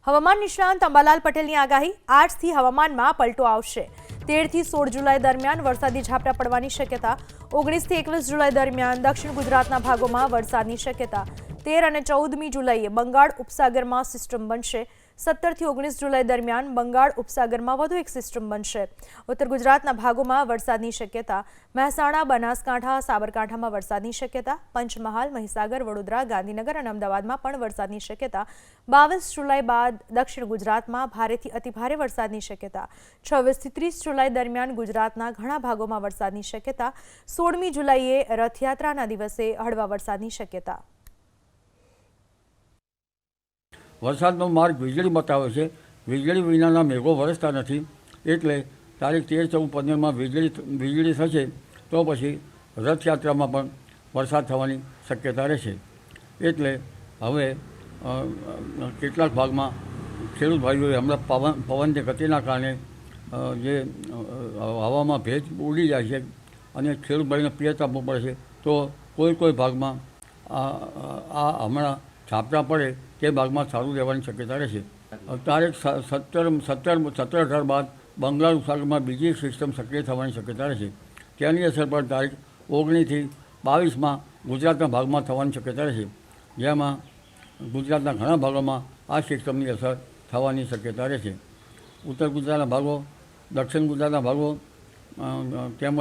હવામાન નિષ્ણાંત અંબાલાલ પટેલની આગાહી 8 થી હવામાનમાં પલટો આવશે। 13 થી 16 જુલાઈ દરમિયાન વરસાદી ઝાપટા પડવાની શક્યતા। 19 થી 21 જુલાઈ દરમિયાન દક્ષિણ ગુજરાતના ભાગોમાં વરસાદની શક્યતા। 13 અને 14મી જુલાઈએ બંગાળ ઉપસાગરમાં સિસ્ટમ બનશે। 17 થી 19 જુલાઈ દરમિયાન બંગાળ ઉપસાગરમાં વધુ એક સિસ્ટમ બનશે। ઉત્તર ગુજરાતના ભાગોમાં વરસાદની શક્યતા। મહેસાણા, બનાસકાંઠા, સાબરકાંઠામાં વરસાદની શક્યતા। પંચમહાલ, મહીસાગર, વડોદરા, ગાંધીનગર અને અમદાવાદમાં પણ વરસાદની શક્યતા। 22 જુલાઈ બાદ દક્ષિણ ગુજરાતમાં ભારેથી અતિભારે વરસાદની શક્યતા। 26 થી 30 જુલાઈ દરમિયાન ગુજરાતના ઘણા ભાગોમાં વરસાદની શક્યતા। 16મી જુલાઈએ રથયાત્રાના દિવસે હળવા વરસાદની શક્યતા। વરસાદનો માર્ગ વીજળી બતાવે છે। વીજળી વિનાના મેઘો વરસતા નથી, એટલે તારીખ 13, 14, 15માં વીજળી થશે તો પછી રથયાત્રામાં પણ વરસાદ થવાની શક્યતા રહેશે। એટલે હવે કેટલાક ભાગમાં ખેડૂત ભાઈઓએ હમણાં પવનની ગતિના કારણે જે હવામાં ભેજ ઉડી જાય છે અને ખેડૂત ભાઈને પિયત આપવું પડે છે, તો કોઈ ભાગમાં આ હમણાં ઝાપટા પડે તે ભાગમાં સારું રહેવાની શક્યતા રહેશે। તારીખ 17-18 બાદ બંગાળ ઉપસાગરમાં બીજી એક સિસ્ટમ સક્રિય થવાની શક્યતા રહેશે। તેની અસર પર તારીખ 19 થી 22માં ગુજરાતના ભાગમાં થવાની શક્યતા રહેશે, જેમાં ગુજરાતના ઘણા ભાગોમાં આ સિસ્ટમની અસર થવાની શક્યતા રહેશે। ઉત્તર ગુજરાતના ભાગો, દક્ષિણ ગુજરાતના ભાગો તેમજ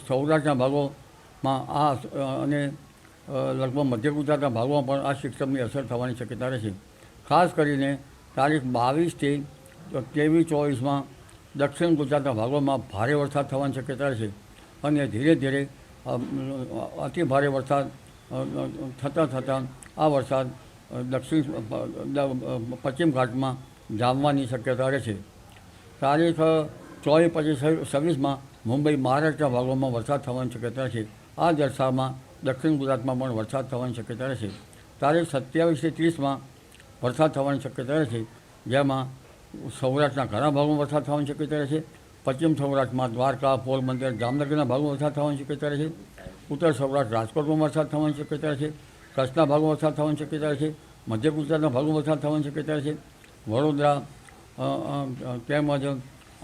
સૌરાષ્ટ્રના ભાગોમાં અને લગભગ મધ્ય ગુજરાતના ભાગોમાં પણ આ સિસ્ટમની અસર થવાની શક્યતા રહેશે। ખાસ કરીને તારીખ 22 થી 23-24માં દક્ષિણ ગુજરાતના ભાગોમાં ભારે વરસાદ થવાની શક્યતા રહેશે અને ધીરે ધીરે અતિ ભારે વરસાદ થતાં આ વરસાદ પશ્ચિમ ઘાટમાં જામવાની શક્યતા રહેશે। તારીખ 24, 25, 26માં મુંબઈ, મહારાષ્ટ્રના ભાગોમાં વરસાદ થવાની શક્યતા છે। આ દશામાં દક્ષિણ ગુજરાતમાં પણ વરસાદ થવાની શક્યતા રહેશે। તારીખ 27 થી 30માં વરસાદ થવાની શક્યતા રહેશે, જેમાં સૌરાષ્ટ્રના ઘણા ભાગોમાં વરસાદ થવાની શક્યતા રહેશે। પશ્ચિમ સૌરાષ્ટ્રમાં દ્વારકા, પોરબંદર, જામનગરના ભાગોમાં વરસાદ થવાની શક્યતા રહેશે। ઉત્તર સૌરાષ્ટ્ર, રાજકોટમાં વરસાદ થવાની શક્યતા રહેશે। કચ્છના ભાગોમાં વરસાદ થવાની શક્યતા રહેશે। મધ્ય ગુજરાતના ભાગોમાં વરસાદ થવાની શક્યતા રહેશે। વડોદરા તેમજ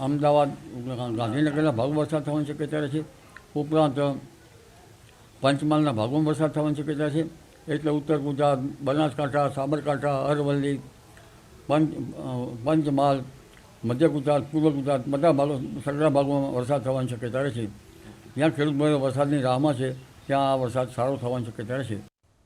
અમદાવાદ, ગાંધીનગરના ભાગોમાં વરસાદ થવાની શક્યતા રહેશે। ઉપરાંત પંચમહાલના ભાગોમાં વરસાદ થવાની શક્યતા છે। એટલે ઉત્તર ગુજરાત, બનાસકાંઠા, સાબરકાંઠા, અરવલ્લી, પંચમહાલ, મધ્ય ગુજરાત, પૂર્વ ગુજરાત બધા સગળા ભાગોમાં વરસાદ થવાની શક્યતા રહેશે। જ્યાં ખેડૂત ભાઈઓ વરસાદની રાહમાં છે ત્યાં આ વરસાદ સારો થવાની શક્યતા રહેશે।